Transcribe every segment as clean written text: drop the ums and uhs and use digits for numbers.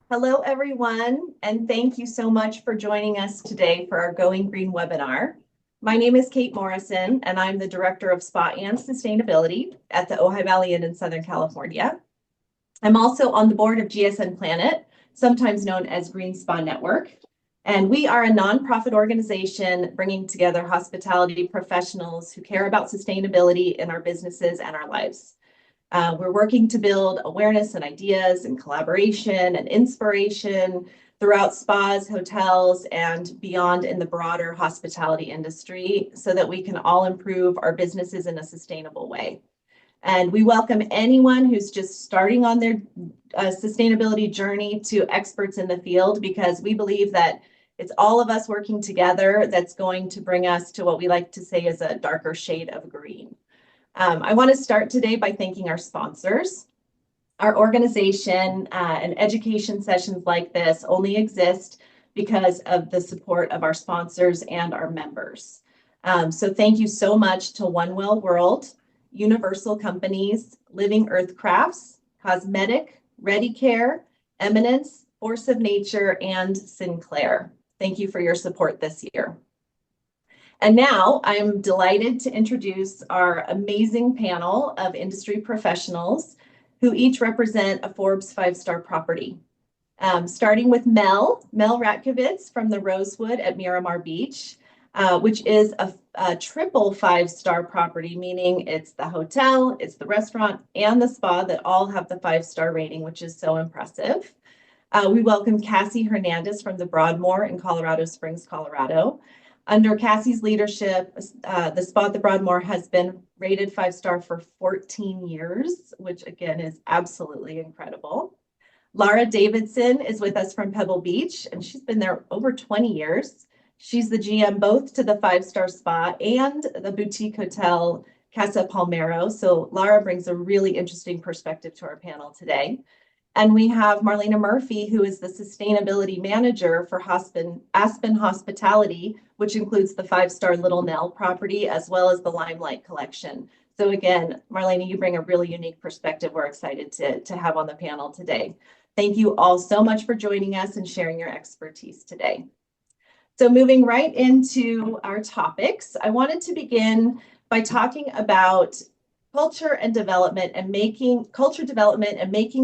Hello, everyone, and thank you so much for joining us today for our Going Green webinar. My name is Kate Morrison, and I'm the Director of Spa and Sustainability at the Ojai Valley Inn in Southern California. I'm also on the board of GSN Planet, sometimes known as Green Spa Network, and we are a nonprofit organization bringing together hospitality professionals who care about sustainability in our businesses and our lives. We're working to build awareness and ideas and collaboration and inspiration throughout spas, hotels, and beyond in the broader hospitality industry so that we can all improve our businesses in a sustainable way. And we welcome anyone who's just starting on their sustainability journey to experts in the field, because we believe that it's all of us working together that's going to bring us to what we like to say is a darker shade of green. I want to start today by thanking our sponsors. Our organization and education sessions like this only exist because of the support of our sponsors and our members. So thank you so much to One Well World, Universal Companies, Living Earth Crafts, Cosmetic, Ready Care, Eminence, Force of Nature, and Sinclair. Thank you for your support this year. And now I'm delighted to introduce our amazing panel of industry professionals who each represent a Forbes 5-star property. Starting with Mel Ratkovitz from the Rosewood at Miramar Beach, which is a triple 5-star property, meaning it's the hotel, it's the restaurant, and the spa that all have the 5-star rating, which is so impressive. We welcome Cassie Hernandez from the Broadmoor in Colorado Springs, Colorado. Under Cassie's leadership, the spa at the Broadmoor has been rated 5-star for 14 years, which again is absolutely incredible. Lara Davidson is with us from Pebble Beach, and she's been there over 20 years. She's the GM both to the 5-star spa and the boutique hotel Casa Palmero. So Lara brings a really interesting perspective to our panel today. And we have Marlena Murphy, who is the sustainability manager for Aspen Hospitality, which includes the 5-star Little Nell property, as well as the Limelight Collection. So again, Marlena, you bring a really unique perspective we're excited to have on the panel today. Thank you all so much for joining us and sharing your expertise today. So moving right into our topics, I wanted to begin by talking about culture development and making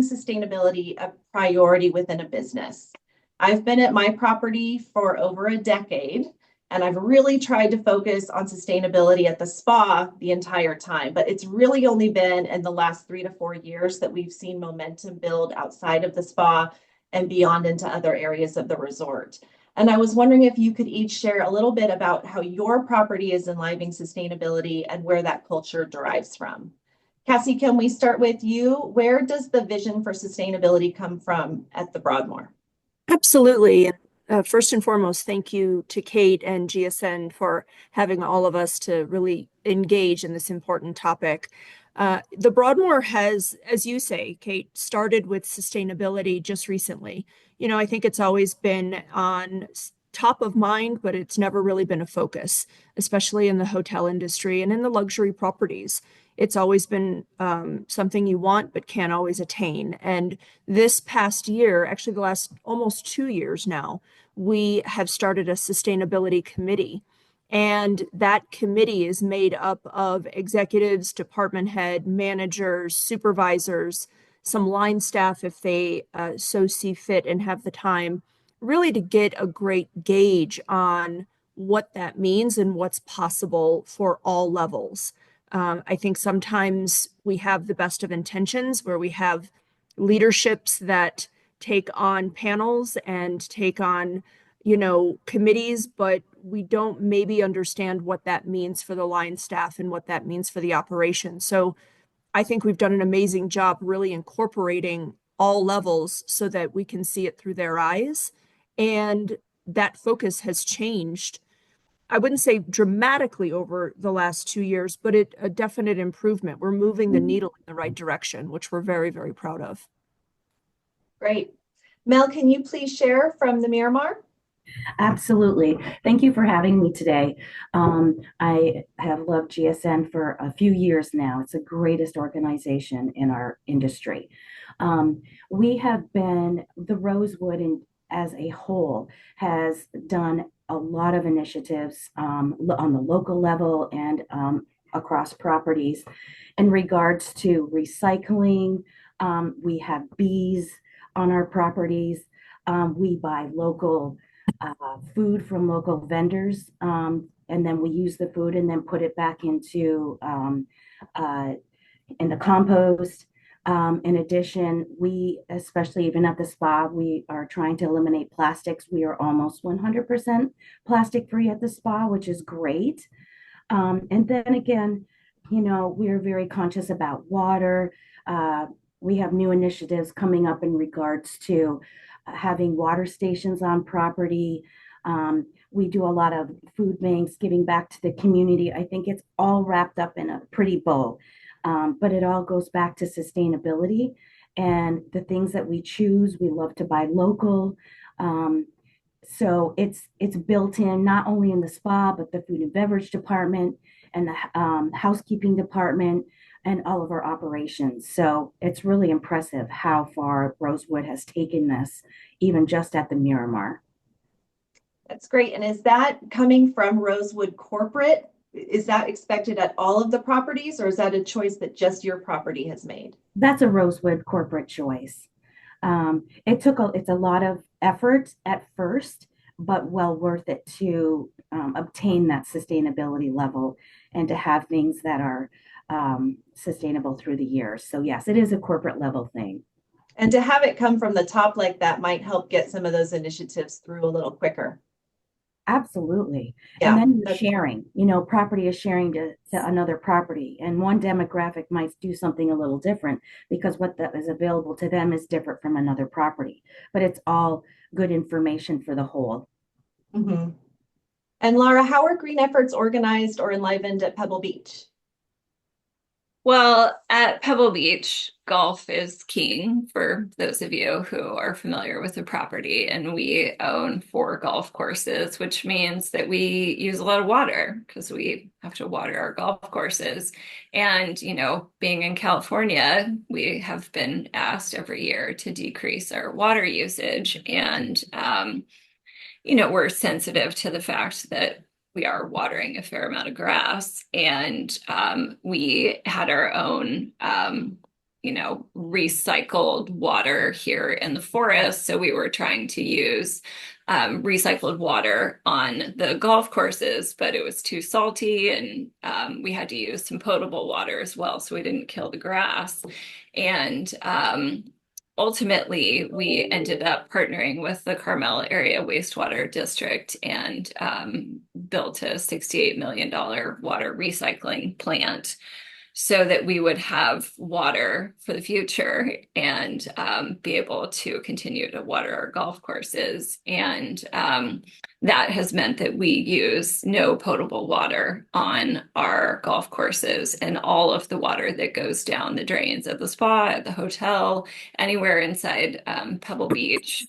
sustainability a priority within a business. I've been at my property for over a decade, and I've really tried to focus on sustainability at the spa the entire time, but it's really only been in the last 3 to 4 years that we've seen momentum build outside of the spa and beyond into other areas of the resort. And I was wondering if you could each share a little bit about how your property is enlivening sustainability and where that culture derives from. Cassie, can we start with you? Where does the vision for sustainability come from at the Broadmoor? Absolutely. First and foremost, thank you to Kate and GSN for having all of us to really engage in this important topic. The Broadmoor has, as you say, Kate, started with sustainability just recently. I think it's always been on top of mind, but it's never really been a focus, especially in the hotel industry and in the luxury properties. It's always been something you want but can't always attain. And this past year, actually the last almost 2 years now, we have started a sustainability committee. And that committee is made up of executives, department head, managers, supervisors, some line staff if they so see fit and have the time, really to get a great gauge on what that means and what's possible for all levels. I think sometimes we have the best of intentions where we have leaderships that take on panels and take on, committees, but we don't maybe understand what that means for the line staff and what that means for the operation. So I think we've done an amazing job really incorporating all levels so that we can see it through their eyes. And that focus has changed. I wouldn't say dramatically over the last 2 years, but a definite improvement. We're moving the needle in the right direction, which we're very, very proud of. Great. Mel, can you please share from the Miramar? Absolutely. Thank you for having me today. I have loved GSN for a few years now. It's the greatest organization in our industry. We have been, the Rosewood as a whole has done a lot of initiatives on the local level and across properties in regards to recycling. We have bees on our properties. We buy local food from local vendors, and then we use the food and then put it back into uh, in the compost. In addition, we, especially even at the spa, we are trying to eliminate plastics. We are almost 100% plastic free at the spa, which is great. And then again, we are very conscious about water. Uh, we have new initiatives coming up in regards to having water stations on property. We do a lot of food banks, giving back to the community. I think it's all wrapped up in a pretty bow, but it all goes back to sustainability and the things that we choose. We love to buy local. Um, so it's built in not only in the spa, but the food and beverage department and the housekeeping department and all of our operations. So it's really impressive how far Rosewood has taken this, even just at the Miramar. That's great. And is that coming from Rosewood Corporate? Is that expected at all of the properties, or is that a choice that just your property has made? That's a Rosewood corporate choice. It's a lot of effort at first, but well worth it to obtain that sustainability level and to have things that are sustainable through the years. So yes, it is a corporate level thing. And to have it come from the top like that might help get some of those initiatives through a little quicker. Absolutely. And Yeah, then you're that's sharing, property is sharing to another property. And one demographic might do something a little different because what that is available to them is different from another property. But it's all good information for the whole. mhm. And Laura, how are green efforts organized or enlivened at Pebble Beach? Well, at Pebble Beach, golf is king for those of you who are familiar with the property. And we own 4 golf courses, which means that we use a lot of water because we have to water our golf courses. And, being in California, we have been asked every year to decrease our water usage. And, we're sensitive to the fact that we are watering a fair amount of grass, and we had our own recycled water here in the forest. So we were trying to use recycled water on the golf courses, but it was too salty, and we had to use some potable water as well, so we didn't kill the grass. And ultimately, we ended up partnering with the Carmel Area Wastewater District and built a $68 million water recycling plant so that we would have water for the future and be able to continue to water our golf courses. And that has meant that we use no potable water on our golf courses, and all of the water that goes down the drains at the spa, at the hotel, anywhere inside Pebble Beach,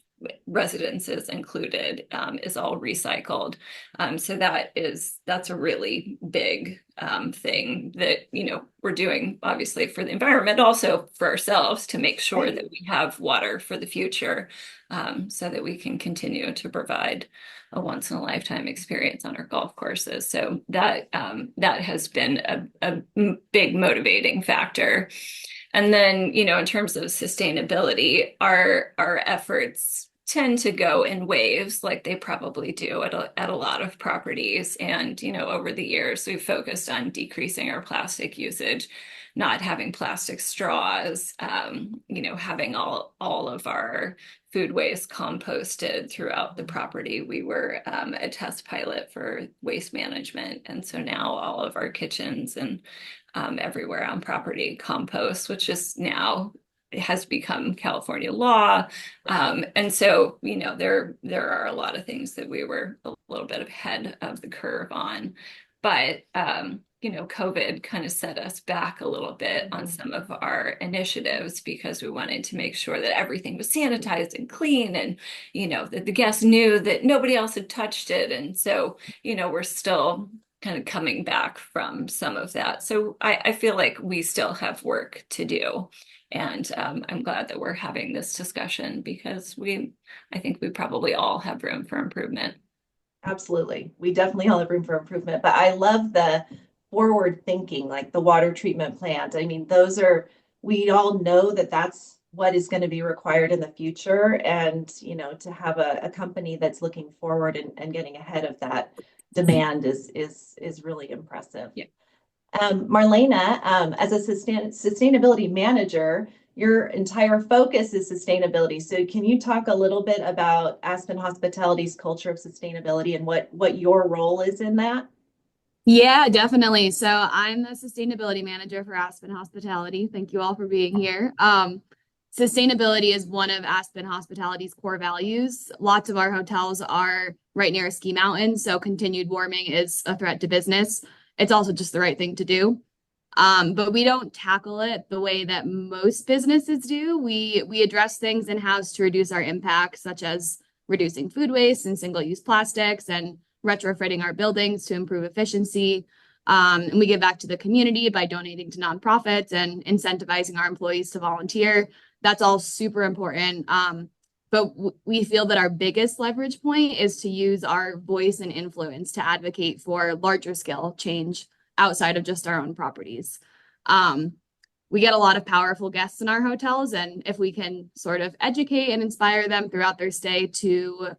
residences included, is all recycled. So that's a really big thing that we're doing, obviously for the environment, also for ourselves, to make sure that we have water for the future, so that we can continue to provide a once in a lifetime experience on our golf courses. So that has been a big motivating factor. And then, in terms of sustainability, our efforts tend to go in waves, like they probably do at a lot of properties. And, over the years, we've focused on decreasing our plastic usage, not having plastic straws, having all of our food waste composted throughout the property. We were a test pilot for waste management. And so now all of our kitchens and everywhere on property compost, which is now has become California law. And so, there are a lot of things that we were a little bit ahead of the curve on. But, COVID kind of set us back a little bit on some of our initiatives because we wanted to make sure that everything was sanitized and clean, and, that the guests knew that nobody else had touched it. And so, we're still kind of coming back from some of that. So I feel like we still have work to do. And I'm glad that we're having this discussion because I think we probably all have room for improvement. Absolutely. We definitely all have room for improvement, but I love the forward thinking, like the water treatment plant. I mean, we all know that that's what is going to be required in the future. And, to have a company that's looking forward and getting ahead of that demand is really impressive. Yeah. Marlena, as a sustainability manager, your entire focus is sustainability. So can you talk a little bit about Aspen Hospitality's culture of sustainability and what your role is in that? Yeah, definitely. So I'm the sustainability manager for Aspen Hospitality. Thank you all for being here. Sustainability is one of Aspen Hospitality's core values. Lots of our hotels are right near a ski mountain, so continued warming is a threat to business. It's also just the right thing to do. But we don't tackle it the way that most businesses do. We address things in-house to reduce our impact, such as reducing food waste and single-use plastics and retrofitting our buildings to improve efficiency. And we give back to the community by donating to nonprofits and incentivizing our employees to volunteer. That's all super important. But we feel that our biggest leverage point is to use our voice and influence to advocate for larger scale change outside of just our own properties. We get a lot of powerful guests in our hotels, and if we can sort of educate and inspire them throughout their stay to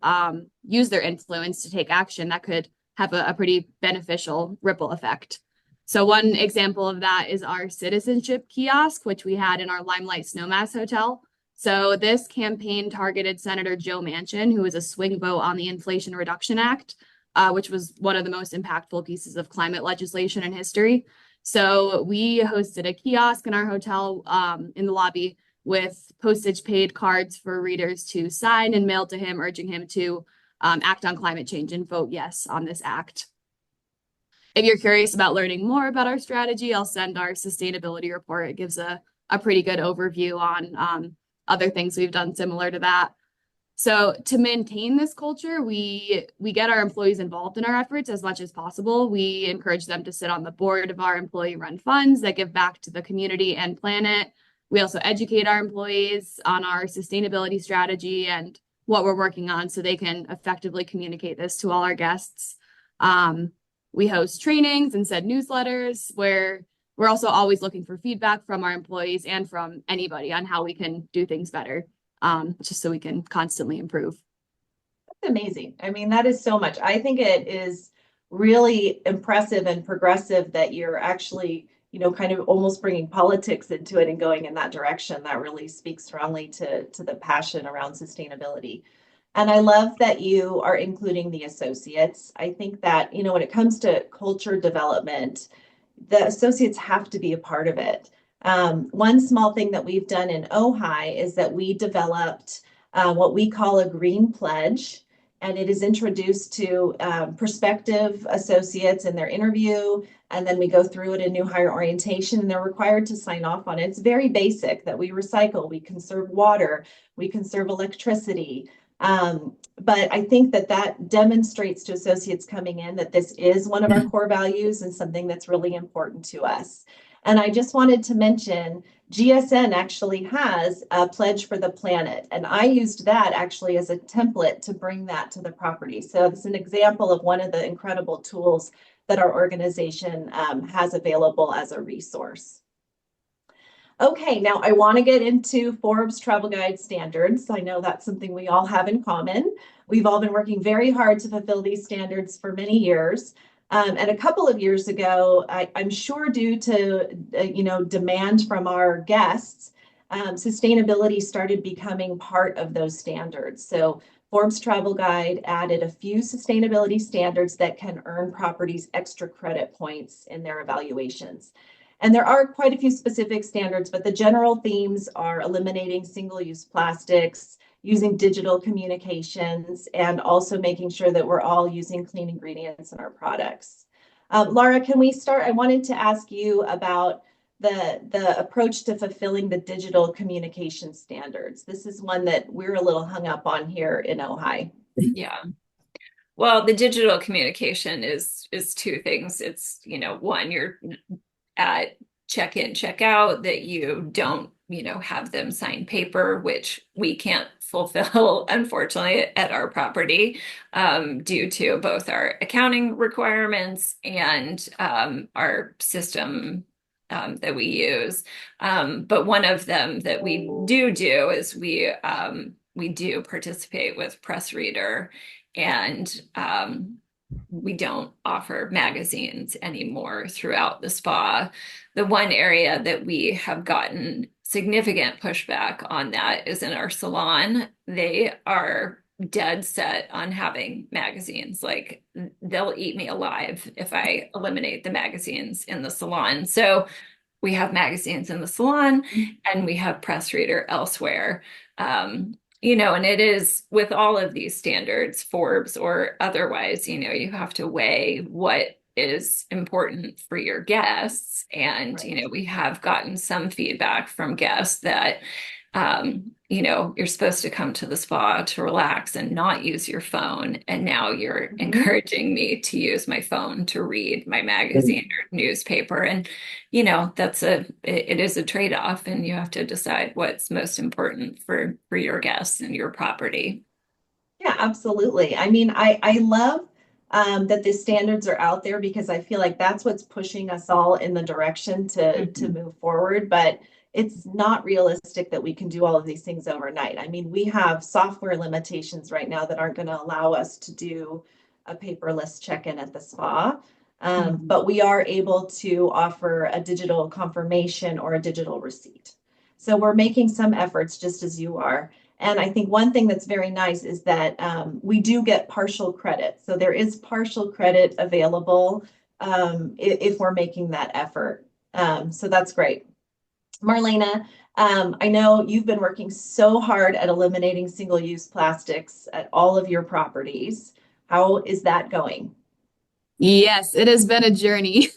use their influence to take action, that could have a pretty beneficial ripple effect. So one example of that is our citizenship kiosk, which we had in our Limelight Snowmass Hotel. So this campaign targeted Senator Joe Manchin, who is a swing vote on the Inflation Reduction Act, which was one of the most impactful pieces of climate legislation in history. So we hosted a kiosk in our hotel in the lobby with postage paid cards for readers to sign and mail to him, urging him to act on climate change and vote yes on this act. If you're curious about learning more about our strategy, I'll send our sustainability report. It gives a pretty good overview on other things we've done similar to that. So to maintain this culture, we get our employees involved in our efforts as much as possible. We encourage them to sit on the board of our employee-run funds that give back to the community and planet. We also educate our employees on our sustainability strategy and what we're working on so they can effectively communicate this to all our guests. We host trainings and send newsletters where we're also always looking for feedback from our employees and from anybody on how we can do things better. Just so we can constantly improve. That's amazing. I mean, that is so much. I think it is really impressive and progressive that you're actually, kind of almost bringing politics into it and going in that direction. That really speaks strongly to the passion around sustainability. And I love that you are including the associates. I think that, when it comes to culture development, the associates have to be a part of it. One small thing that we've done in Ojai is that we developed what we call a green pledge, and it is introduced to prospective associates in their interview, and then we go through it in new hire orientation, and they're required to sign off on it. It's very basic that we recycle, we conserve water, we conserve electricity. But I think that demonstrates to associates coming in that this is one of our core values and something that's really important to us. And I just wanted to mention GSN actually has a pledge for the planet, and I used that actually as a template to bring that to the property. So it's an example of one of the incredible tools that our organization has available as a resource. Okay, now I want to get into Forbes Travel Guide standards. I know that's something we all have in common. We've all been working very hard to fulfill these standards for many years. And a couple of years ago, I'm sure due to demand from our guests, sustainability started becoming part of those standards. So Forbes Travel Guide added a few sustainability standards that can earn properties extra credit points in their evaluations. And there are quite a few specific standards, but the general themes are eliminating single-use plastics, using digital communications, and also making sure that we're all using clean ingredients in our products. Laura, can we start? I wanted to ask you about the approach to fulfilling the digital communication standards. This is one that we're a little hung up on here in Ojai. Yeah. Well, the digital communication is two things. It's, one, you're at check-in, check-out, that you don't have them sign paper, which we can't fulfill, unfortunately, at our property, due to both our accounting requirements and our system that we use. But one of them that we do is we do participate with Press Reader, and we don't offer magazines anymore throughout the spa. The one area that we have gotten significant pushback on that is in our salon. They are dead set on having magazines. Like, they'll eat me alive if I eliminate the magazines in the salon. So we have magazines in the salon and we have Press Reader elsewhere. And it is with all of these standards, Forbes or otherwise, you have to weigh what is important for your guests. And, Right. we have gotten some feedback from guests that, you're supposed to come to the spa to relax and not use your phone. And now you're encouraging me to use my phone to read my magazine or newspaper. And, it is a trade-off, and you have to decide what's most important for your guests and your property. Yeah, absolutely. I mean, I love that the standards are out there because I feel like that's what's pushing us all in the direction to move forward. But it's not realistic that we can do all of these things overnight. I mean, we have software limitations right now that aren't going to allow us to do a paperless check-in at the spa. But we are able to offer a digital confirmation or a digital receipt. So we're making some efforts just as you are. And I think one thing that's very nice is that we do get partial credit. So there is partial credit available if we're making that effort. So that's great. Marlena, I know you've been working so hard at eliminating single-use plastics at all of your properties. How is that going? Yes, it has been a journey.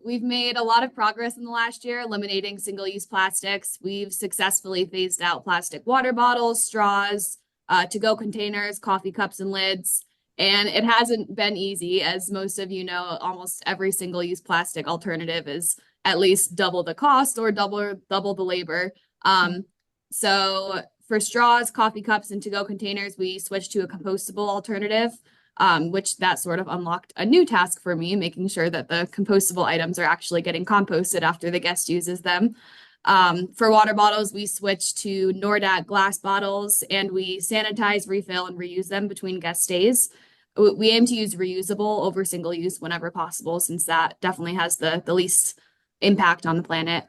We've made a lot of progress in the last year eliminating single-use plastics. We've successfully phased out plastic water bottles, straws, to-go containers, coffee cups, and lids. And it hasn't been easy. As most of you know, almost every single-use plastic alternative is at least double the cost or double the labor. So for straws, coffee cups, and to-go containers, we switched to a compostable alternative, which that sort of unlocked a new task for me, making sure that the compostable items are actually getting composted after the guest uses them. For water bottles, we switched to Nordat glass bottles, and we sanitize, refill, and reuse them between guest stays. We aim to use reusable over single use whenever possible, since that definitely has the least impact on the planet.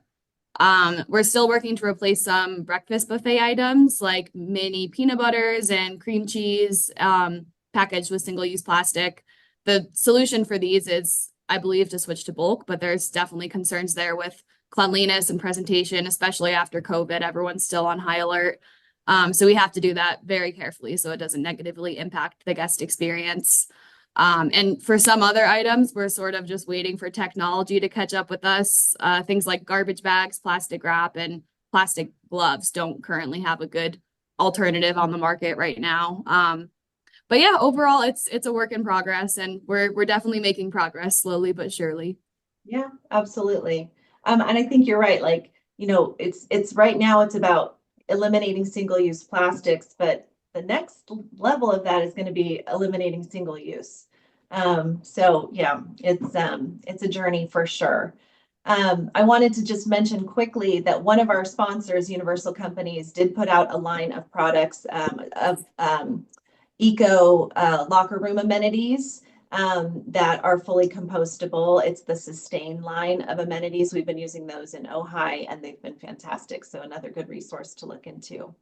We're still working to replace some breakfast buffet items like mini peanut butters and cream cheese, packaged with single-use plastic. The solution for these is, I believe, to switch to bulk, but there's definitely concerns there with cleanliness and presentation, especially after COVID. Everyone's still on high alert. So we have to do that very carefully so it doesn't negatively impact the guest experience. And for some other items, we're sort of just waiting for technology to catch up with us. Things like garbage bags, plastic wrap, and plastic gloves don't currently have a good alternative on the market right now. But yeah, overall, it's a work in progress, and we're definitely making progress slowly but surely. Yeah, absolutely. And I think you're right. Like, it's right now it's about eliminating single-use plastics, but the next level of that is going to be eliminating single use. So yeah, it's a journey for sure. I wanted to just mention quickly that one of our sponsors, Universal Companies, did put out a line of products of eco locker room amenities that are fully compostable. It's the Sustain line of amenities. We've been using those in Ojai, and they've been fantastic. So another good resource to look into.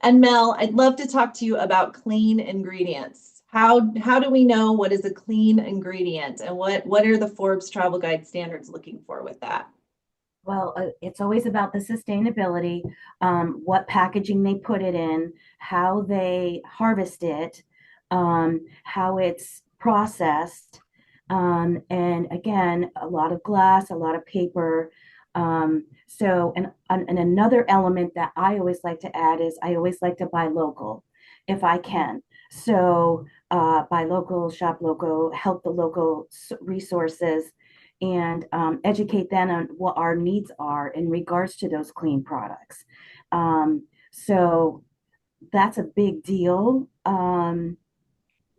And Mel, I'd love to talk to you about clean ingredients. How do we know what is a clean ingredient, and what are the Forbes Travel Guide standards looking for with that? Well, it's always about the sustainability, what packaging they put it in, how they harvest it, how it's processed, and again, a lot of glass, a lot of paper. And another element that I always like to add is I always like to buy local if I can. So buy local, shop local, help the local resources. and educate them on what our needs are in regards to those clean products. So that's a big deal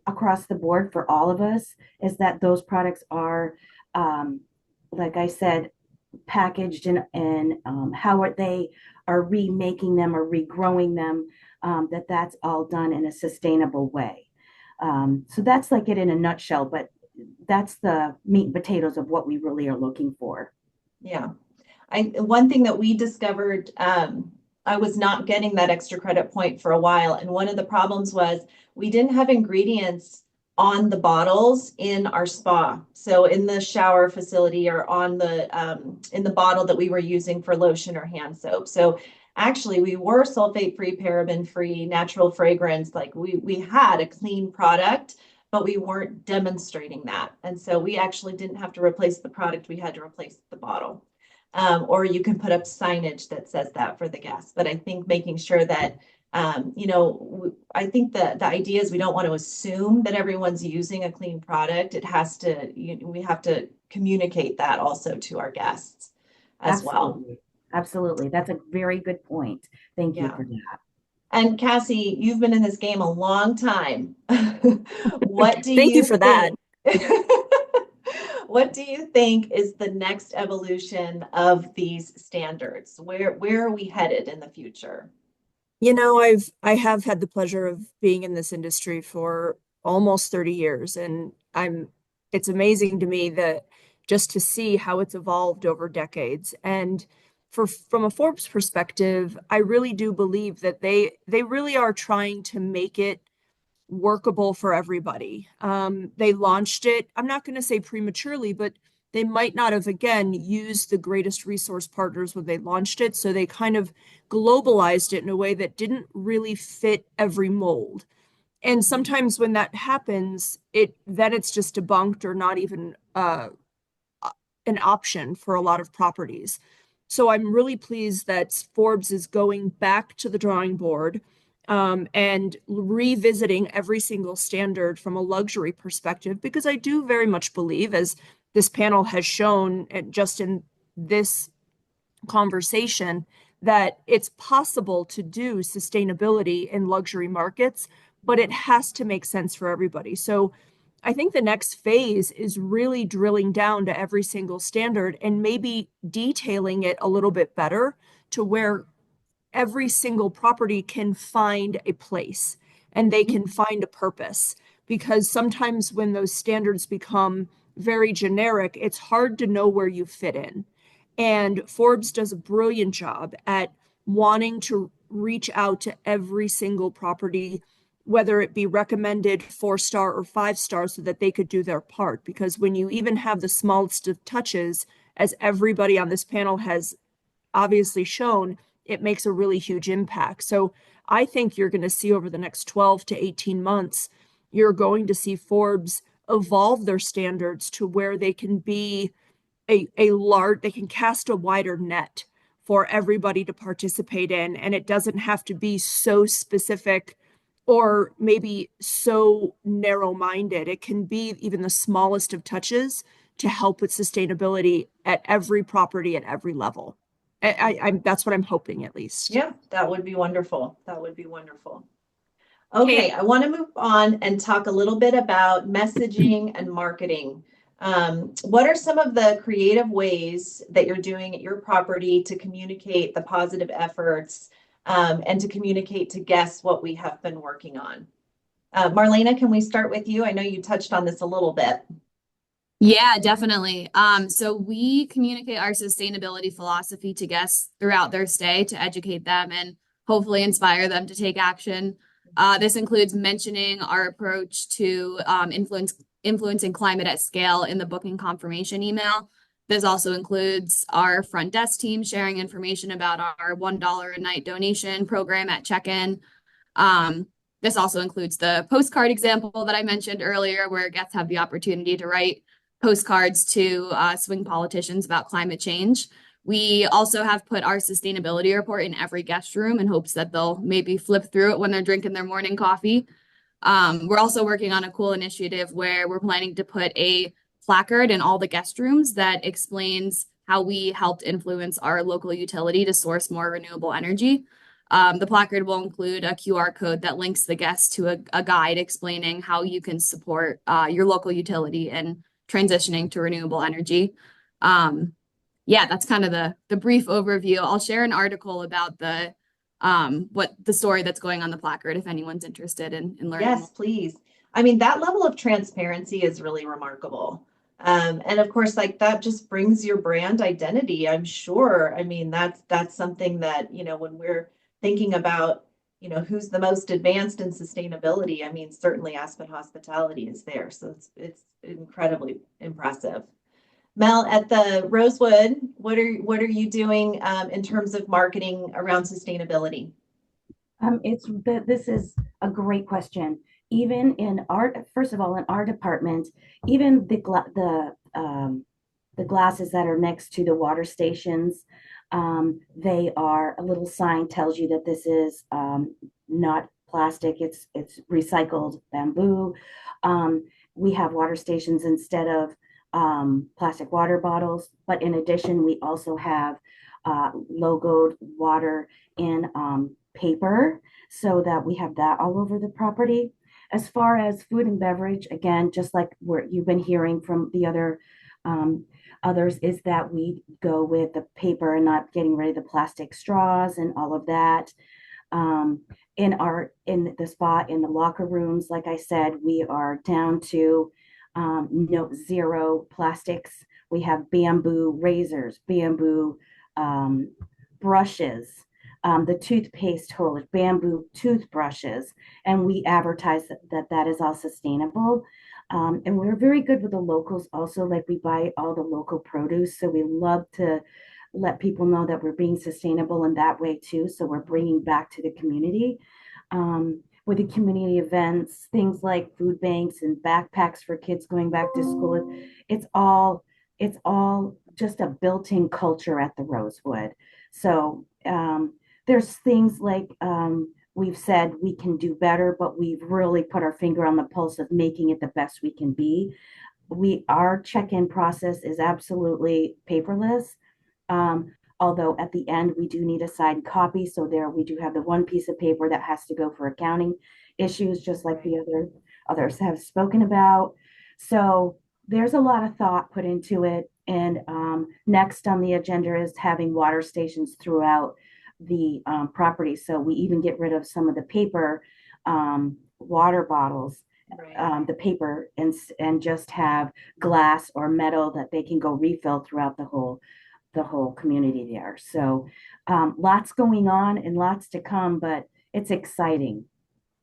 across the board for all of us, is that those products are, like I said, packaged and how are they are remaking them or regrowing them, that's all done in a sustainable way. So that's like it in a nutshell, but that's the meat and potatoes of what we really are looking for. Yeah. One thing that we discovered, I was not getting that extra credit point for a while. And one of the problems was we didn't have ingredients on the bottles in our spa. So in the shower facility or on the in the bottle that we were using for lotion or hand soap. So actually we were sulfate-free, paraben-free, natural fragrance. Like we had a clean product, but we weren't demonstrating that. And so we actually didn't have to replace the product, we had to replace the bottle. Or you can put up signage that says that for the guests. But I think making sure that, I think the idea is we don't want to assume that everyone's using a clean product. It has to, we have to communicate that also to our guests as well. Absolutely. Absolutely. That's a very good point. Thank you Yeah. for that. And Cassie, you've been in this game a long time. What do Thank you you for that. think? What do you think is the next evolution of these standards? Where are we headed in the future? You know, I have had the pleasure of being in this industry for almost 30 years, and it's amazing to me that just to see how it's evolved over decades. And from a Forbes perspective, I really do believe that they really are trying to make it workable for everybody. They launched it, I'm not going to say prematurely, but they might not have, again, used the greatest resource partners when they launched it. So they kind of globalized it in a way that didn't really fit every mold. And sometimes when that happens, then it's just debunked or not even an option for a lot of properties. So I'm really pleased that Forbes is going back to the drawing board and revisiting every single standard from a luxury perspective, because I do very much believe, as this panel has shown, and just in this conversation, that it's possible to do sustainability in luxury markets, but it has to make sense for everybody. So I think the next phase is really drilling down to every single standard and maybe detailing it a little bit better to where every single property can find a place and they can find a purpose. Because sometimes when those standards become very generic, it's hard to know where you fit in. And Forbes does a brilliant job at wanting to reach out to every single property, whether it be recommended 4-star or 5-star, so that they could do their part. Because when you even have the smallest of touches, as everybody on this panel has obviously shown, it makes a really huge impact. So I think you're going to see over the next 12 to 18 months, you're going to see Forbes evolve their standards to where they can be they can cast a wider net for everybody to participate in. And it doesn't have to be so specific or maybe so narrow-minded. It can be even the smallest of touches to help with sustainability at every property at every level. That's what I'm hoping, at least. Yeah, that would be wonderful. That would be wonderful. Okay, I want to move on and talk a little bit about messaging and marketing. What are some of the creative ways that you're doing at your property to communicate the positive efforts and to communicate to guests what we have been working on? Marlena, can we start with you? I know you touched on this a little bit. Yeah, definitely. So we communicate our sustainability philosophy to guests throughout their stay to educate them and hopefully inspire them to take action. This includes mentioning our approach to influencing climate at scale in the booking confirmation email. This also includes our front desk team sharing information about our $1 a night donation program at check-in. This also includes the postcard example that I mentioned earlier, where guests have the opportunity to write postcards to swing politicians about climate change. We also have put our sustainability report in every guest room in hopes that they'll maybe flip through it when they're drinking their morning coffee. We're also working on a cool initiative where we're planning to put a placard in all the guest rooms that explains how we helped influence our local utility to source more renewable energy. The placard will include a QR code that links the guests to a guide explaining how you can support your local utility in transitioning to renewable energy. Yeah, that's kind of the brief overview. I'll share an article about the what the story that's going on the placard if anyone's interested in learning more. Yes, please. I mean, that level of transparency is really remarkable. And of course, like that just brings your brand identity, I'm sure. I mean, that's something that, when we're thinking about, who's the most advanced in sustainability, I mean, certainly Aspen Hospitality is there. So it's incredibly impressive. Mel, at the Rosewood, what are you doing in terms of marketing around sustainability? This is a great question. Even in art, first of all, in our department, even the glasses that are next to the water stations, they are a little sign tells you that this is not plastic. It's recycled bamboo. We have water stations instead of plastic water bottles, but in addition, we also have logoed water in paper so that we have that all over the property. As far as food and beverage, again, just like what you've been hearing from the others, is that we go with the paper and not getting rid of the plastic straws and all of that. In the spot in the locker rooms, like I said, we are down to zero plastics. We have bamboo razors, bamboo brushes, the toothpaste holders, bamboo toothbrushes, and we advertise that is all sustainable. And we're very good with the locals also, like we buy all the local produce. So we love to let people know that we're being sustainable in that way too. So we're bringing back to the community. With the community events, things like food banks and backpacks for kids going back to school. It's all just a built-in culture at the Rosewood. So there's things like we've said we can do better, but we've really put our finger on the pulse of making it the best we can be. Our check-in process is absolutely paperless. Although at the end we do need a signed copy, so there we do have the one piece of paper that has to go for accounting issues, just like the others have spoken about. So there's a lot of thought put into it. And next on the agenda is having water stations throughout the property. So we even get rid of some of the paper water bottles, the paper, and just have glass or metal that they can go refill throughout the whole community there. So lots going on and lots to come, but it's exciting.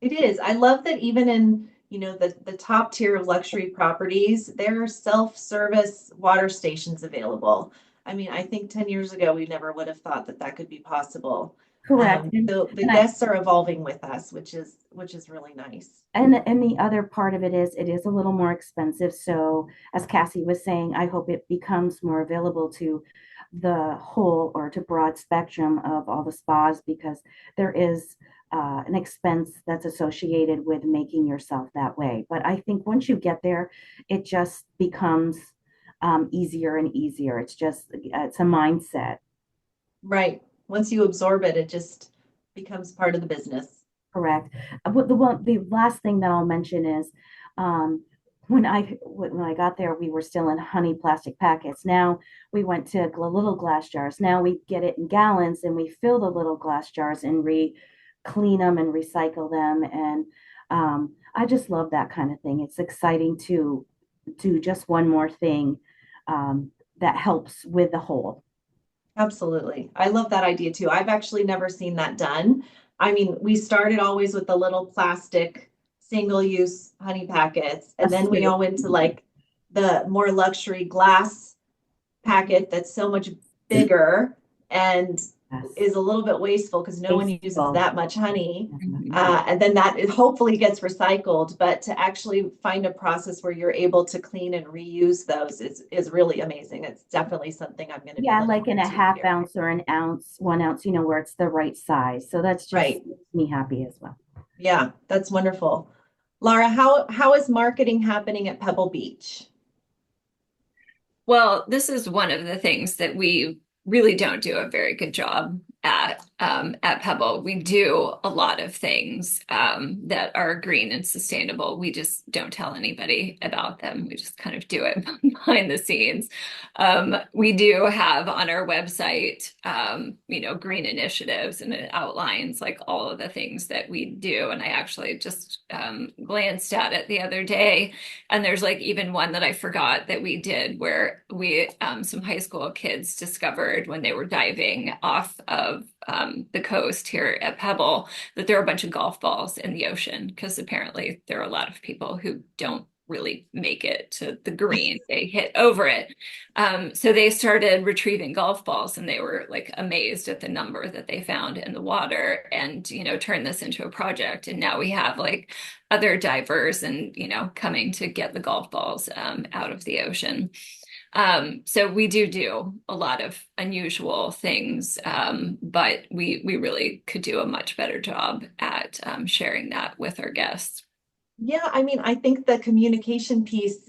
It is. I love that even in, the top tier of luxury properties, there are self-service water stations available. I mean, I think 10 years ago, we never would have thought that could be possible. Correct. So the guests are evolving with us, which is really nice. And the other part of it is a little more expensive. So as Cassie was saying, I hope it becomes more available to the whole or to broad spectrum of all the spas, because there is an expense that's associated with making yourself that way. But I think once you get there, it just becomes easier and easier. It's a mindset. Right. Once you absorb it, it just becomes part of the business. Correct. The last thing that I'll mention is when I got there, we were still in honey plastic packets. Now we went to little glass jars. Now we get it in gallons, and we fill the little glass jars and clean them and recycle them. And I just love that kind of thing. It's exciting to do just one more thing that helps with the whole. Absolutely. I love that idea too. I've actually never seen that done. I mean, we started always with the little plastic single-use honey packets, and then we go into like the more luxury glass packet that's so much bigger and is a little bit wasteful because no one uses that much honey. And then it hopefully gets recycled, but to actually find a process where you're able to clean and reuse those is really amazing. It's definitely something I'm going to be like in a half ounce or an ounce, 1 ounce, where it's the right size. So that's just makes me happy as well. Yeah, that's wonderful. Laura, how is marketing happening at Pebble Beach? Well, this is one of the things that we really don't do a very good job at Pebble. We do a lot of things that are green and sustainable. We just don't tell anybody about them. We just kind of do it behind the scenes. We do have on our website, green initiatives, and it outlines like all of the things that we do. And I actually just glanced at it the other day, and there's like even one that I forgot that we did where we some high school kids discovered when they were diving off of the coast here at Pebble that there are a bunch of golf balls in the ocean, because apparently there are a lot of people who don't really make it to the green. They hit over it. So they started retrieving golf balls, and they were like amazed at the number that they found in the water, and turned this into a project. And now we have like other divers and coming to get the golf balls out of the ocean. So we do a lot of unusual things, but we really could do a much better job at sharing that with our guests. Yeah, I mean, I think the communication piece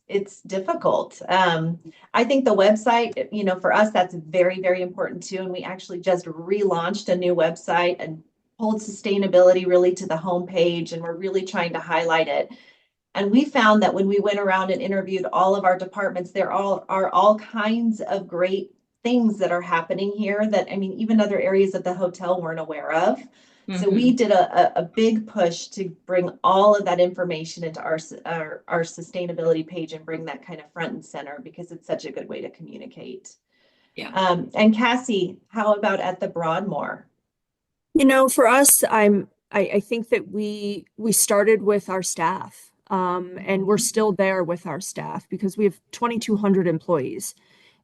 it's difficult. I think the website, for us, that's very, very important too. And we actually just relaunched a new website and pulled sustainability really to the homepage, and we're really trying to highlight it. And we found that when we went around and interviewed all of our departments, there are all kinds of great things that are happening here that, I mean, even other areas of the hotel weren't aware of. So we did a big push to bring all of that information into our sustainability page and bring that kind of front and center, because it's such a good way to communicate. Yeah. And Cassie, how about at the Broadmoor? For us, I think that we started with our staff, and we're still there with our staff because we have 2,200 employees.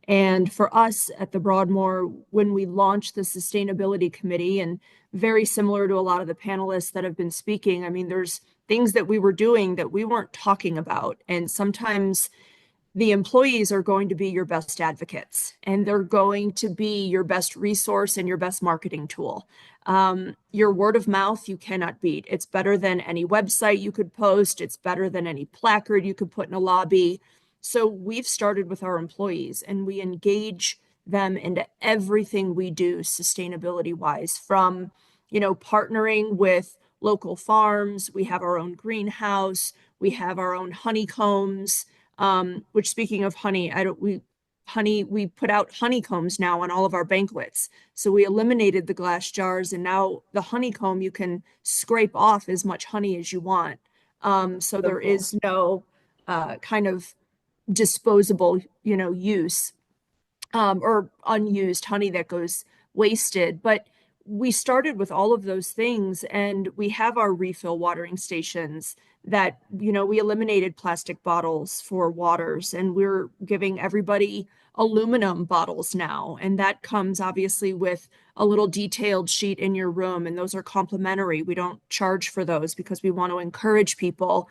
And for us at the Broadmoor, when we launched the Sustainability Committee, and very similar to a lot of the panelists that have been speaking, I mean, there's things that we were doing that we weren't talking about. And sometimes the employees are going to be your best advocates, and they're going to be your best resource and your best marketing tool. Your word of mouth, you cannot beat. It's better than any website you could post. It's better than any placard you could put in a lobby. So we've started with our employees, and we engage them into everything we do sustainability wise, from, partnering with local farms. We have our own greenhouse. We have our own honeycombs. Which, speaking of honey, we put out honeycombs now on all of our banquets. So we eliminated the glass jars, and now the honeycomb, you can scrape off as much honey as you want. So there is no kind of disposable, use or unused honey that goes wasted. But we started with all of those things, and we have our refill watering stations that, we eliminated plastic bottles for waters, and we're giving everybody aluminum bottles now. And that comes obviously with a little detailed sheet in your room, and those are complimentary. We don't charge for those because we want to encourage people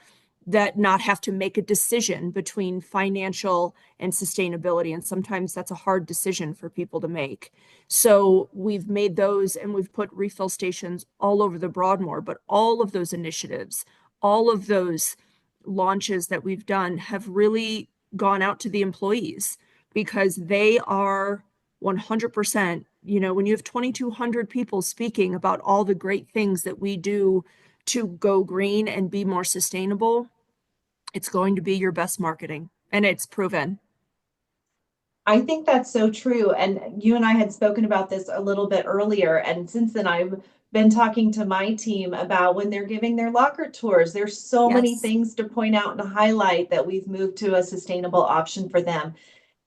that not have to make a decision between financial and sustainability. And sometimes that's a hard decision for people to make. So we've made those, and we've put refill stations all over the Broadmoor. But all of those initiatives, all of those launches that we've done have really gone out to the employees, because they are 100%, when you have 2,200 people speaking about all the great things that we do to go green and be more sustainable, it's going to be your best marketing, and it's proven. I think that's so true. And you and I had spoken about this a little bit earlier. And since then, I've been talking to my team about when they're giving their locker tours. There's so many Yes. things to point out and highlight that we've moved to a sustainable option for them.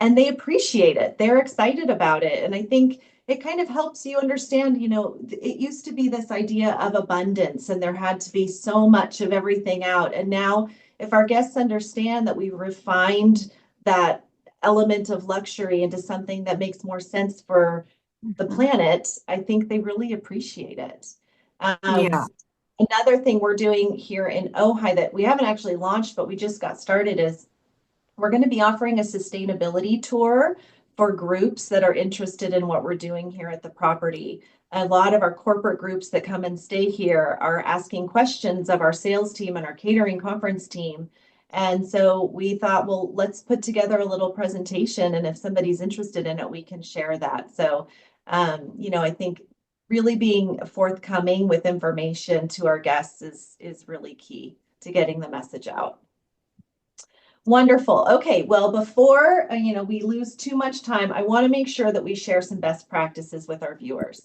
And they appreciate it. They're excited about it. And I think it kind of helps you understand, it used to be this idea of abundance, and there had to be so much of everything out. And now, if our guests understand that we've refined that element of luxury into something that makes more sense for the planet, I think they really appreciate it. Yeah. Another thing we're doing here in Ojai that we haven't actually launched, but we just got started, is we're going to be offering a sustainability tour for groups that are interested in what we're doing here at the property. A lot of our corporate groups that come and stay here are asking questions of our sales team and our catering conference team. And so we thought, well, let's put together a little presentation, and if somebody's interested in it, we can share that. So, I think really being forthcoming with information to our guests is really key to getting the message out. Wonderful. Okay, well, before we lose too much time, I want to make sure that we share some best practices with our viewers.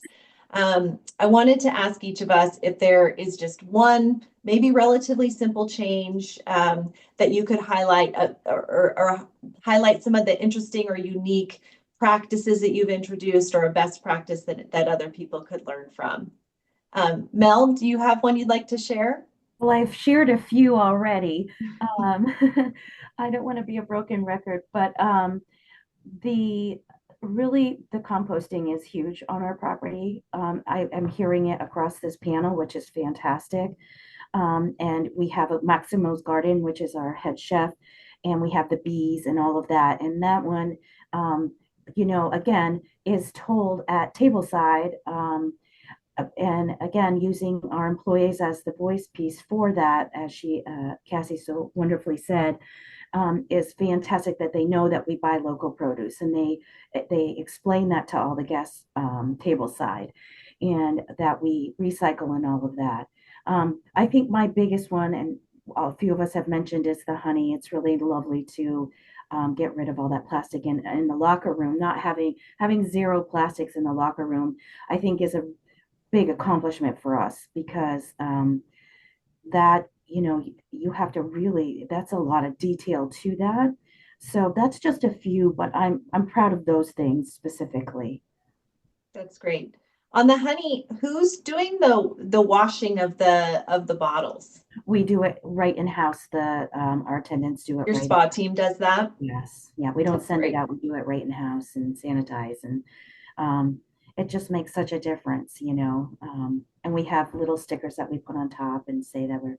I wanted to ask each of us if there is just one, maybe relatively simple change that you could highlight or highlight some of the interesting or unique practices that you've introduced, or a best practice that other people could learn from. Mel, do you have one you'd like to share? Well, I've shared a few already. Um, I don't want to be a broken record, but the the composting is huge on our property. I am hearing it across this panel, which is fantastic. And we have a Maximo's Garden, which is our head chef, and we have the bees and all of that. And that one, again, is told at tableside. And again, using our employees as the voice piece for that, as Cassie so wonderfully said, is fantastic, that they know that we buy local produce, and they explain that to all the guests tableside, and that we recycle and all of that. I think my biggest one, and a few of us have mentioned, is the honey. It's really lovely to get rid of all that plastic in the locker room. Not having zero plastics in the locker room, I think, is a big accomplishment for us, because that you have to really, that's a lot of detail to that. So that's just a few, but I'm proud of those things specifically. That's great. On the honey, who's doing the washing of the bottles? We do it right in house. Our attendants do it Your right. spa team does that? Yes. Yeah, we don't That's send great. it out. We do it right in house and sanitize, and it just makes such a difference. And we have little stickers that we put on top and say that we're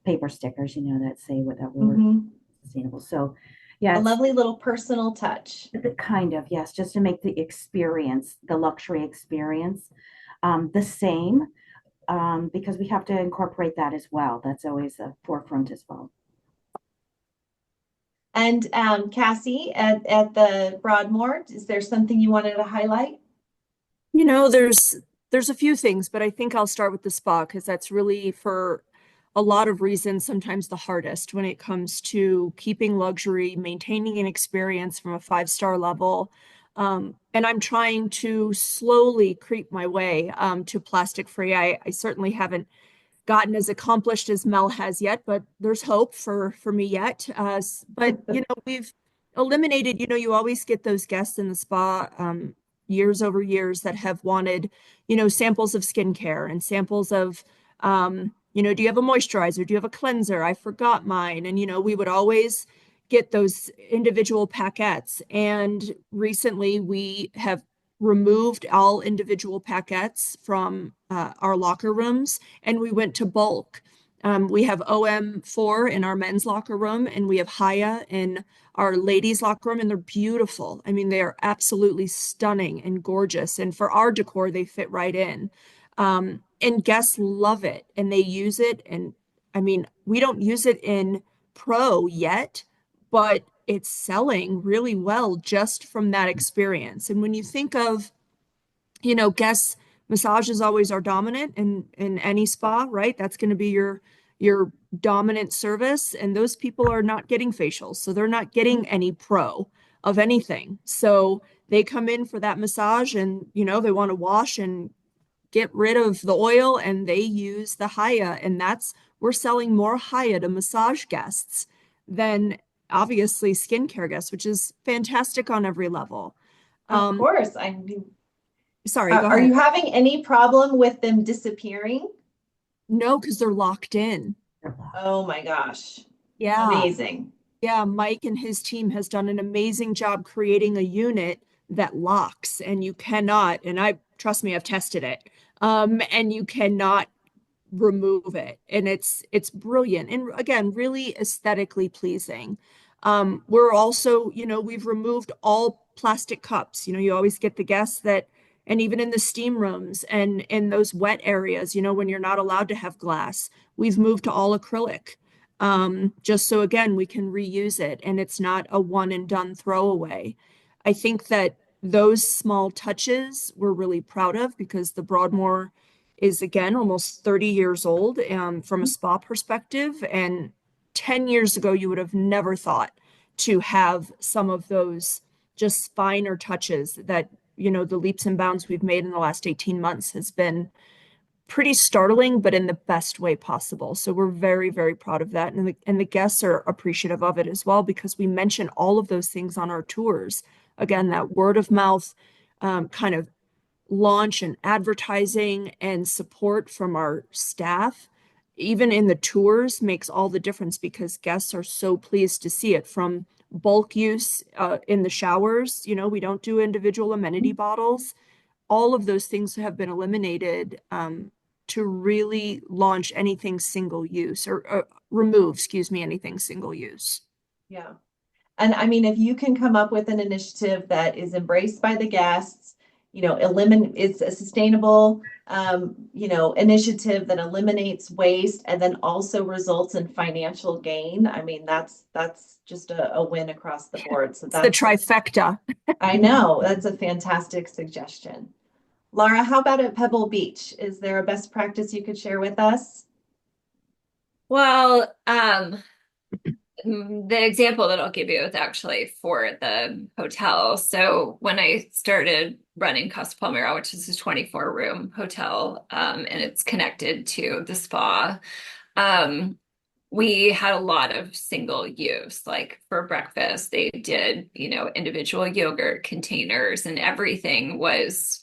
paper stickers, that say that we're sustainable. So yeah, A lovely little personal touch. kind of, yes, just to make the experience, the luxury experience, the same, because we have to incorporate that as well. That's always a forefront as well. And Cassie, at the Broadmoor, is there something you wanted to highlight? There's a few things, but I think I'll start with the spa, because that's really, for a lot of reasons, sometimes the hardest when it comes to keeping luxury, maintaining an experience from a 5-star level. And I'm trying to slowly creep my way to plastic free. I certainly haven't gotten as accomplished as Mel has yet, but there's hope for me yet. But we've eliminated. You always get those guests in the spa years over years that have wanted samples of skincare and samples of do you have a moisturizer? Do you have a cleanser? I forgot mine. And we would always get those individual paquettes. And recently we have removed all individual paquettes from our locker rooms, and we went to bulk. We have OM4 in our men's locker room, and we have Haya in our ladies' locker room, and they're beautiful. I mean, they are absolutely stunning and gorgeous. And for our decor, they fit right in. And guests love it, and they use it. And I mean, we don't use it in Pro yet, but it's selling really well just from that experience. And when you think of, guests, massage is always our dominant in any spa, right? That's going to be your dominant service. And those people are not getting facials, so they're not getting any Pro of anything. So they come in for that massage, and they want to wash and get rid of the oil, and they use the Haya. And we're selling more Haya to massage guests than obviously skincare guests, which is fantastic on every level. Of course. I mean, sorry, go are ahead. you having any problem with them disappearing? No, because they're locked in. Oh my gosh. Yeah. Amazing. Yeah, Mike and his team has done an amazing job creating a unit that locks, and you cannot, and trust me, I've tested it. And you cannot remove it. And it's brilliant. And again, really aesthetically pleasing. We're also, we've removed all plastic cups. You always get the guests that, and even in the steam rooms and in those wet areas, when you're not allowed to have glass, we've moved to all acrylic. just so again, we can reuse it and it's not a one and done throwaway. I think that those small touches we're really proud of because the Broadmoor is again almost 30 years old from a spa perspective. And 10 years ago, you would have never thought to have some of those just finer touches that, the leaps and bounds we've made in the last 18 months has been pretty startling, but in the best way possible. So we're very, very proud of that. And the guests are appreciative of it as well, because we mention all of those things on our tours. Again, that word of mouth kind of launch and advertising and support from our staff, even in the tours, makes all the difference because guests are so pleased to see it. From bulk use in the showers, we don't do individual amenity bottles. All of those things have been eliminated to really launch anything single use or remove, anything single use. Yeah. And I mean, if you can come up with an initiative that is embraced by the guests, it's a sustainable, initiative that eliminates waste and then also results in financial gain. I mean, that's just a win across the board. So it's the trifecta. I know, that's a fantastic suggestion. Laura, how about at Pebble Beach? Is there a best practice you could share with us? Well, the example that I'll give you is actually for the hotel. So when I started running Casa Palmera, which is a 24-room hotel, and it's connected to the spa, we had a lot of single use. Like for breakfast, they did, individual yogurt containers, and everything was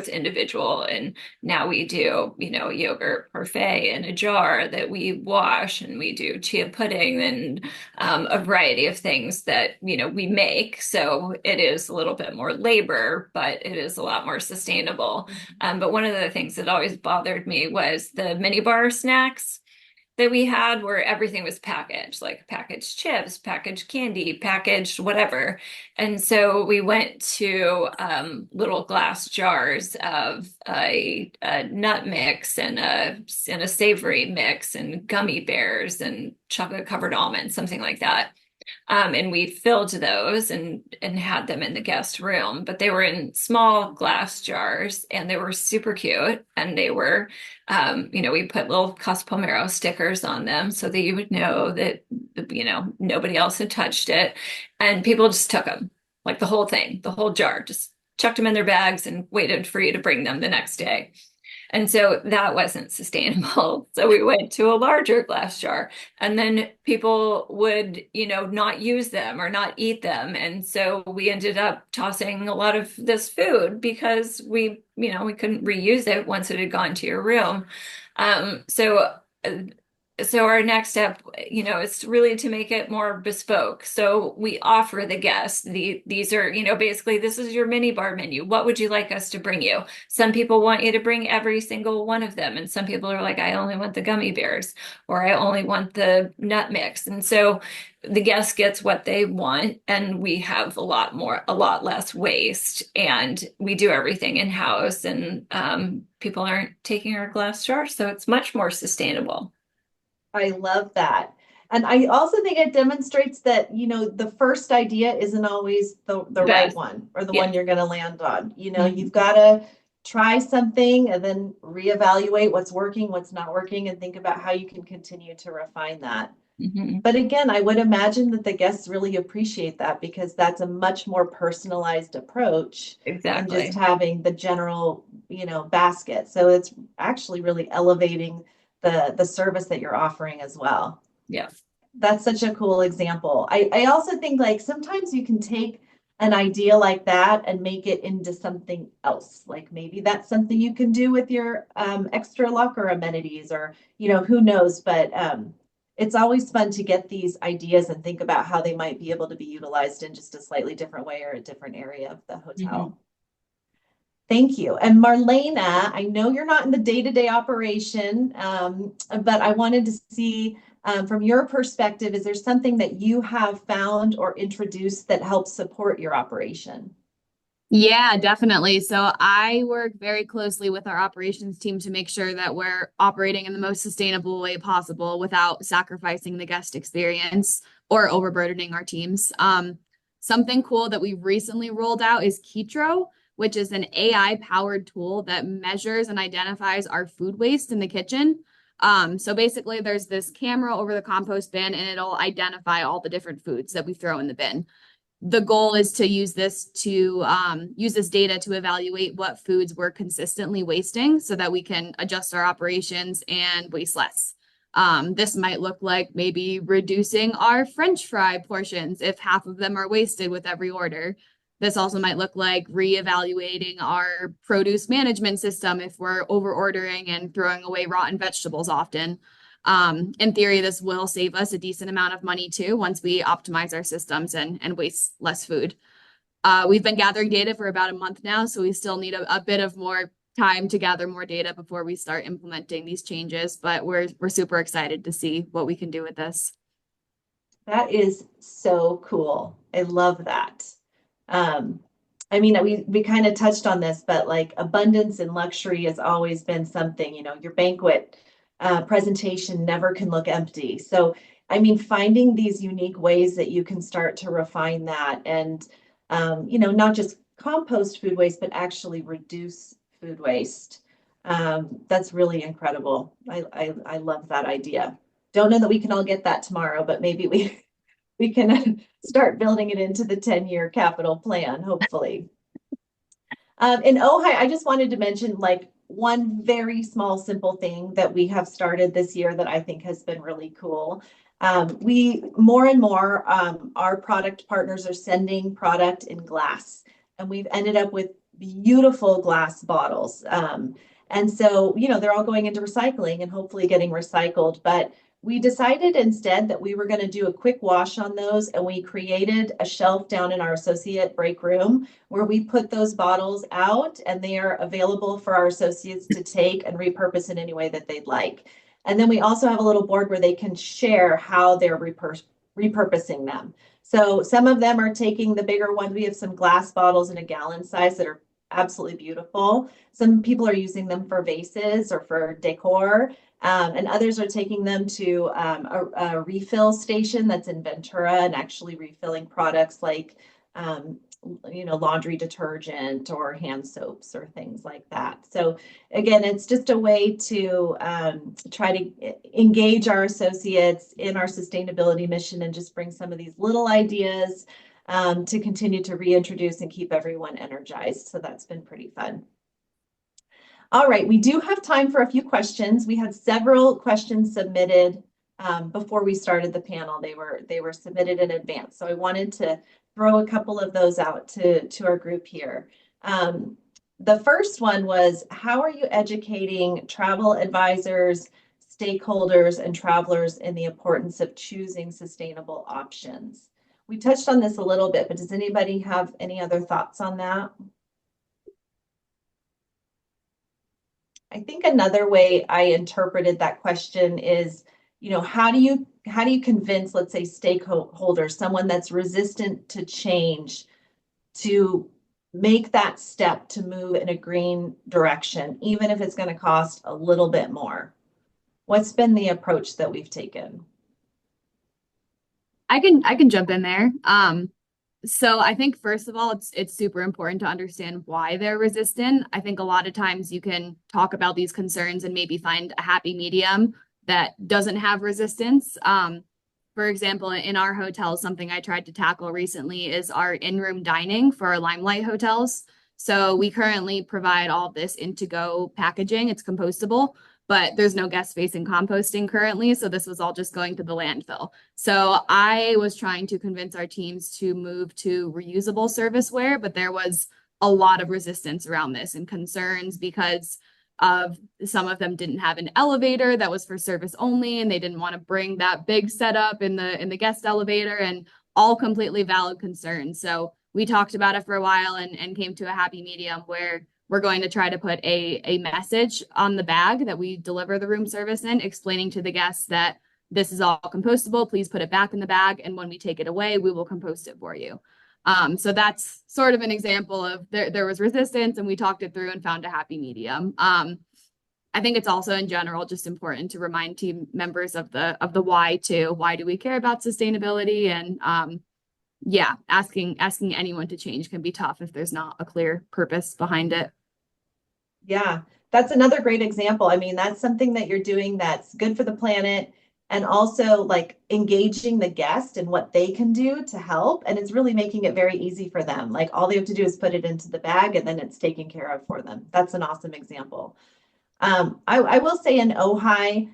individual. And now we do, yogurt parfait in a jar that we wash, and we do chia pudding and a variety of things that, we make. So it is a little bit more labor, but it is a lot more sustainable. But one of the things that always bothered me was the mini bar snacks that we had, where everything was packaged, like packaged chips, packaged candy, packaged whatever. And so we went to little glass jars of a nut mix and a savory mix and gummy bears and chocolate covered almonds, something like that. And we filled those and had them in the guest room, but they were in small glass jars and they were super cute. And they were, we put little Casa Palmero stickers on them so that you would know that, nobody else had touched it. And people just took them, like the whole thing, the whole jar, just chucked them in their bags and waited for you to bring them the next day. And so that wasn't sustainable. So we went to a larger glass jar, and then people would, not use them or not eat them. And so we ended up tossing a lot of this food because we couldn't reuse it once it had gone to your room. So our next step, is really to make it more bespoke. So we offer the guests these are, basically this is your mini bar menu. What would you like us to bring you? Some people want you to bring every single one of them. And some people are like, I only want the gummy bears, or I only want the nut mix. And so the guest gets what they want, and we have a lot less waste, and we do everything in house, and people aren't taking our glass jars. So it's much more sustainable. I love that. And I also think it demonstrates that, the first idea isn't always the right one or the one you're going to land on. You've got to try something and then reevaluate what's working, what's not working, and think about how you can continue to refine that. But again, I would imagine that the guests really appreciate that because that's a much more personalized approach than just having the general, basket. So it's actually really elevating the service that you're offering as well. Yeah. That's such a cool example. I also think like sometimes you can take an idea like that and make it into something else. Like maybe that's something you can do with your extra locker amenities, or, who knows, but it's always fun to get these ideas and think about how they might be able to be utilized in just a slightly different way or a different area of the hotel. Thank you. And Marlena, I know you're not in the day-to-day operation, but I wanted to see from your perspective, is there something that you have found or introduced that helps support your operation? Yeah, definitely. So I work very closely with our operations team to make sure that we're operating in the most sustainable way possible without sacrificing the guest experience or overburdening our teams. Something cool that we recently rolled out is Kitro, which is an AI powered tool that measures and identifies our food waste in the kitchen. So basically, there's this camera over the compost bin, and it'll identify all the different foods that we throw in the bin. The goal is to use this data to evaluate what foods we're consistently wasting so that we can adjust our operations and waste less. This might look like maybe reducing our French fry portions if half of them are wasted with every order. This also might look like reevaluating our produce management system if we're over ordering and throwing away rotten vegetables often. In theory, this will save us a decent amount of money too once we optimize our systems and waste less food. We've been gathering data for about a month now, so we still need a bit of more time to gather more data before we start implementing these changes, but we're super excited to see what we can do with this. That is so cool. I love that. Um, I mean, we kind of touched on this, but like abundance and luxury has always been something, your banquet presentation never can look empty. So, I mean, finding these unique ways that you can start to refine that and, not just compost food waste, but actually reduce food waste. That's really incredible. I love that idea. Don't know that we can all get that tomorrow, but maybe we can start building it into the 10-year capital plan, hopefully. In Ojai, I just wanted to mention like one very small, simple thing that we have started this year that I think has been really cool. We more and more, our product partners are sending product in glass, and we've ended up with beautiful glass bottles. And so, they're all going into recycling and hopefully getting recycled. But we decided instead that we were going to do a quick wash on those, and we created a shelf down in our associate break room where we put those bottles out, and they are available for our associates to take and repurpose in any way that they'd like. And then we also have a little board where they can share how they're repurposing them. So some of them are taking the bigger ones. We have some glass bottles in a gallon size that are absolutely beautiful. Some people are using them for vases or for decor. And others are taking them to a refill station that's in Ventura and actually refilling products like, laundry detergent or hand soaps or things like that. So again, it's just a way to try to engage our associates in our sustainability mission and just bring some of these little ideas to continue to reintroduce and keep everyone energized. So that's been pretty fun. All right, we do have time for a few questions. We had several questions submitted before we started the panel. They were submitted in advance. So I wanted to throw a couple of those out to our group here. The first one was, how are you educating travel advisors, stakeholders, and travelers in the importance of choosing sustainable options? We touched on this a little bit, but does anybody have any other thoughts on that? I think another way I interpreted that question is, how do you convince, let's say, stakeholders, someone that's resistant to change, to make that step to move in a green direction, even if it's going to cost a little bit more? What's been the approach that we've taken? I can jump in there. So I think first of all, it's super important to understand why they're resistant. I think a lot of times you can talk about these concerns and maybe find a happy medium that doesn't have resistance. For example, in our hotel, something I tried to tackle recently is our in-room dining for our Limelight hotels. So we currently provide all this in-to-go packaging. It's compostable, but there's no guest facing composting currently. So this was all just going to the landfill. So I was trying to convince our teams to move to reusable serviceware, but there was a lot of resistance around this and concerns because of some of them didn't have an elevator that was for service only, and they didn't want to bring that big setup in the guest elevator, and all completely valid concerns. So we talked about it for a while and came to a happy medium where we're going to try to put a message on the bag that we deliver the room service in, explaining to the guests that this is all compostable. Please put it back in the bag. And when we take it away, we will compost it for you. So that's sort of an example of there was resistance and we talked it through and found a happy medium. I think it's also in general just important to remind team members of the why too. Why do we care about sustainability? And yeah, asking anyone to change can be tough if there's not a clear purpose behind it. Yeah, that's another great example. I mean, that's something that you're doing that's good for the planet and also like engaging the guest and what they can do to help. And it's really making it very easy for them. Like all they have to do is put it into the bag and then it's taken care of for them. That's an awesome example. I will say in Ojai,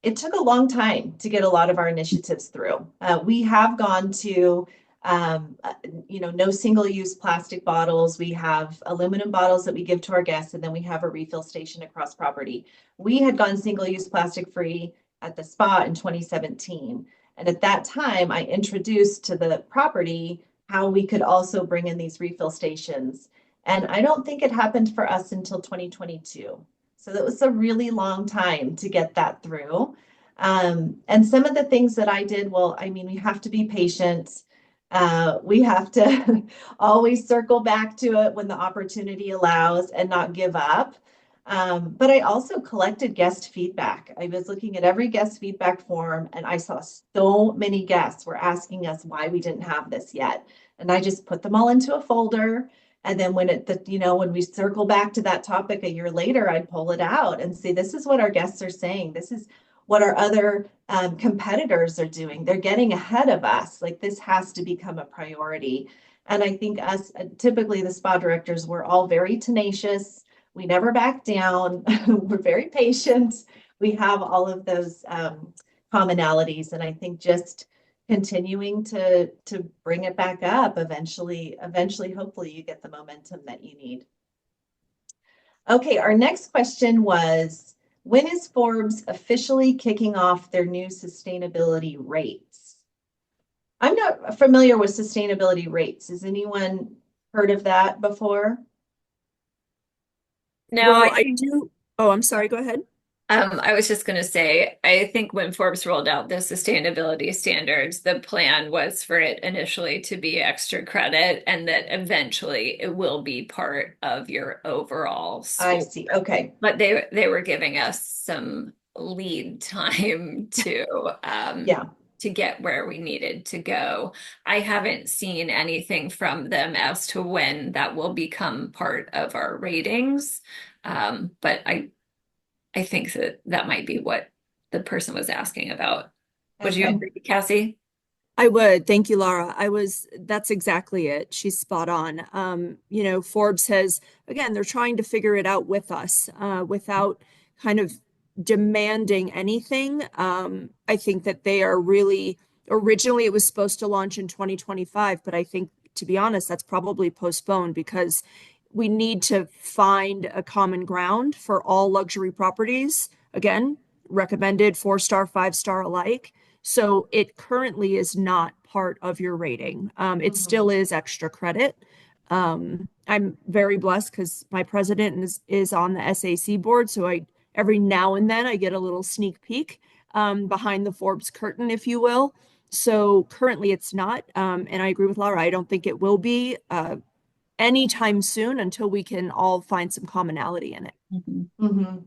it took a long time to get a lot of our initiatives through. We have gone to, no single-use plastic bottles. We have aluminum bottles that we give to our guests, and then we have a refill station across property. We had gone single-use plastic-free at the spa in 2017. And at that time, I introduced to the property how we could also bring in these refill stations. And I don't think it happened for us until 2022. So that was a really long time to get that through. And some of the things that I did, well, I mean, we have to be patient. We have to always circle back to it when the opportunity allows and not give up. But I also collected guest feedback. I was looking at every guest feedback form and I saw so many guests were asking us why we didn't have this yet. And I just put them all into a folder. And then when we circle back to that topic a year later, I'd pull it out and see, this is what our guests are saying. This is what our other competitors are doing. They're getting ahead of us. Like this has to become a priority. And I think us, typically the spa directors, we're all very tenacious. We never back down. We're very patient. We have all of those commonalities. And I think just continuing to bring it back up, eventually, hopefully you get the momentum that you need. Okay, our next question was, when is Forbes officially kicking off their new sustainability rates? I'm not familiar with sustainability rates. Has anyone heard of that before? No, Well, I do. Oh, I'm sorry. Go ahead. I was just going to say, I think when Forbes rolled out the sustainability standards, the plan was for it initially to be extra credit and that eventually it will be part of your overall score. I see. Okay. But they were giving us some lead time Yeah. to get where we needed to go. I haven't seen anything from them as to when that will become part of our ratings. But I think that might be what the person was asking about. Would you Okay. agree, Cassie? I would. Thank you, Laura. That's exactly it. She's spot on. Forbes has, again, they're trying to figure it out with us, without kind of demanding anything. I think that they are really, originally it was supposed to launch in 2025, but I think, to be honest, that's probably postponed because we need to find a common ground for all luxury properties. Again, recommended 4-star, 5-star alike. So it currently is not part of your rating. It still is extra credit. I'm very blessed because my president is on the SAC board. So every now and then I get a little sneak peek behind the Forbes curtain, if you will. So currently it's not. And I agree with Laura. I don't think it will be anytime soon until we can all find some commonality in it. Mm-hmm.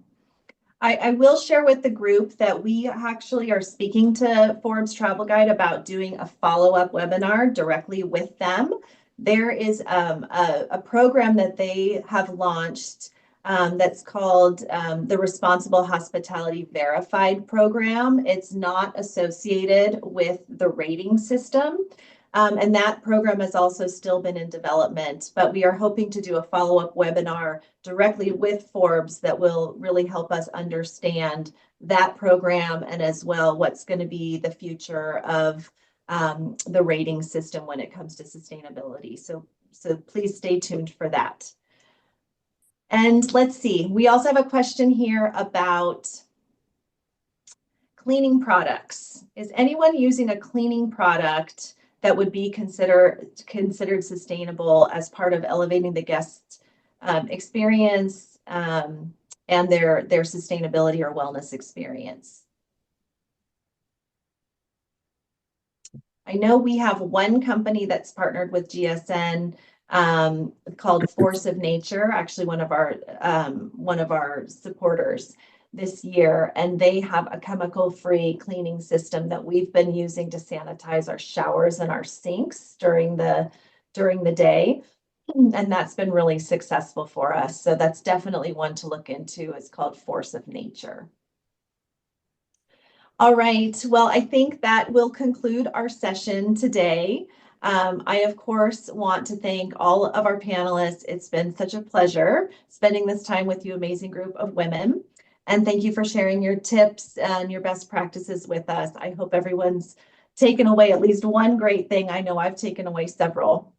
I will share with the group that we actually are speaking to Forbes Travel Guide about doing a follow-up webinar directly with them. There is a program that they have launched that's called the Responsible Hospitality Verified Program. It's not associated with the rating system. And that program has also still been in development, but we are hoping to do a follow-up webinar directly with Forbes that will really help us understand that program and as well what's going to be the future of the rating system when it comes to sustainability. So please stay tuned for that. And let's see, we also have a question here about cleaning products. Is anyone using a cleaning product that would be considered sustainable as part of elevating the guest experience and their sustainability or wellness experience? I know we have one company that's partnered with GSN called Force of Nature, actually one of our supporters this year, and they have a chemical-free cleaning system that we've been using to sanitize our showers and our sinks during the day. And that's been really successful for us. So that's definitely one to look into. It's called Force of Nature. All right. Well, I think that will conclude our session today. I, of course, want to thank all of our panelists. It's been such a pleasure spending this time with you, amazing group of women. And thank you for sharing your tips and your best practices with us. I hope everyone's taken away at least one great thing. I know I've taken away several.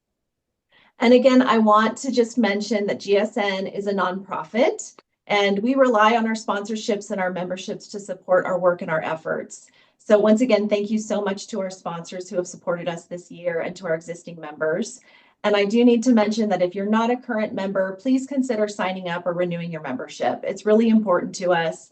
And again, I want to just mention that GSN is a nonprofit, and we rely on our sponsorships and our memberships to support our work and our efforts. So once again, thank you so much to our sponsors who have supported us this year and to our existing members. And I do need to mention that if you're not a current member, please consider signing up or renewing your membership. It's really important to us.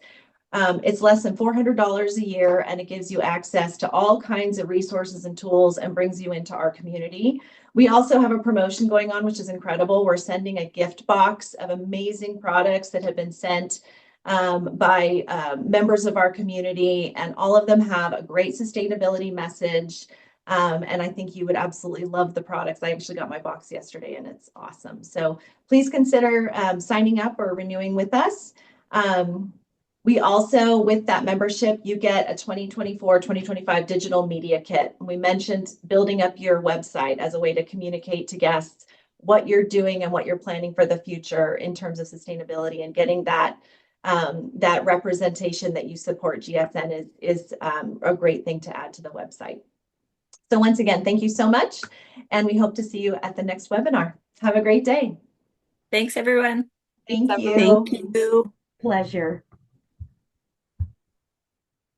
It's less than $400 a year, and it gives you access to all kinds of resources and tools and brings you into our community. We also have a promotion going on, which is incredible. We're sending a gift box of amazing products that have been sent by members of our community, and all of them have a great sustainability message. And I think you would absolutely love the products. I actually got my box yesterday and it's awesome. So please consider signing up or renewing with us. We also, with that membership, you get a 2024-2025 digital media kit. We mentioned building up your website as a way to communicate to guests what you're doing and what you're planning for the future in terms of sustainability, and getting that that representation that you support GSN is a great thing to add to the website. So once again, thank you so much, and we hope to see you at the next webinar. Have a great day. Thanks, everyone. Thank you. Thank you. Pleasure.